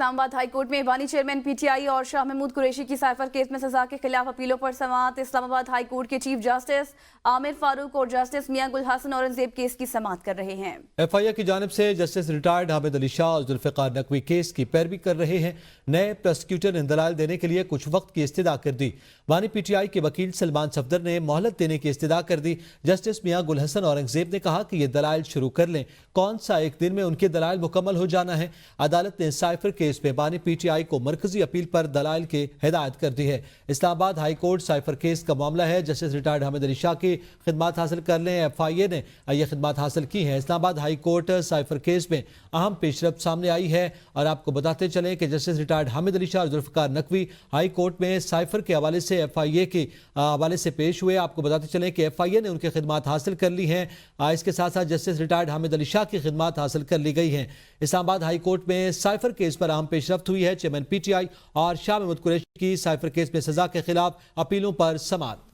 اسلام آباد high court میں بانی چیئرمین پی ٹی آئی اور شاہ محمود قریشی کی سائفر کیس میں سزا کے خلاف اپیلوں پر سماعت۔ اسلام آباد ہائی کورٹ کے چیف جسٹس عامر فاروق اور جسٹس میاں گل حسن اورنگزیب کیس کی سماعت کر رہے ہیں۔ ایف آئی اے کی جانب سے جسٹس ریٹائرڈ حامد علی شاہ اور ذوالفقار نقوی کیس کی پیروی کر رہے ہیں۔ نئے پروسیکیوٹر نے دلائل دینے کے لیے کچھ وقت کی استدعا کر دی۔ بانی پی ٹی آئی کے وکیل سلمان صفدر نے مہلت دینے کی استدعا کر دی۔ جسٹس میاں گل حسن اورنگزیب نے کہا کہ یہ دلائل شروع کر لیں، کون سا ایک دن میں ان کے دلائل مکمل ہو جانا ہے۔ عدالت نے سائفر کیس میں بانی پی ٹی آئی کو مرکزی اپیل پر دلائل کی ہدایت کر دی ہے۔ اسلام آباد ہائی کورٹ سائفر کیس کا معاملہ ہے۔ جسٹس ریٹائرڈ حامد علی شاہ کی خدمات حاصل کر لیں، ایف آئی اے نے یہ خدمات حاصل کی ہیں۔ اسلام آباد ہائی کورٹ سائفر کیس میں اہم پیش رفت سامنے آئی ہے اور آپ کو بتاتے چلیں کہ جسٹس ریٹائرڈ حامد علی شاہ اور ذوالفقار نقوی ہائی کورٹ میں سائفر کے حوالے سے ایف آئی اے کے حوالے سے پیش ہوئے۔ آپ کو بتاتے چلیں کہ ایف آئی اے نے ان کی خدمات حاصل کر لی ہیں۔ اس کے ساتھ ساتھ جسٹس ریٹائرڈ حامد علی شاہ کی خدمات حاصل کر لی گئی ہیں۔ اسلام آباد ہائی کورٹ میں سائفر کیس پر اہم پیش رفت ہوئی ہے۔ چیئرمین پی ٹی آئی اور شاہ محمود قریشی کی سائفر کیس میں سزا کے خلاف اپیلوں پر سماعت۔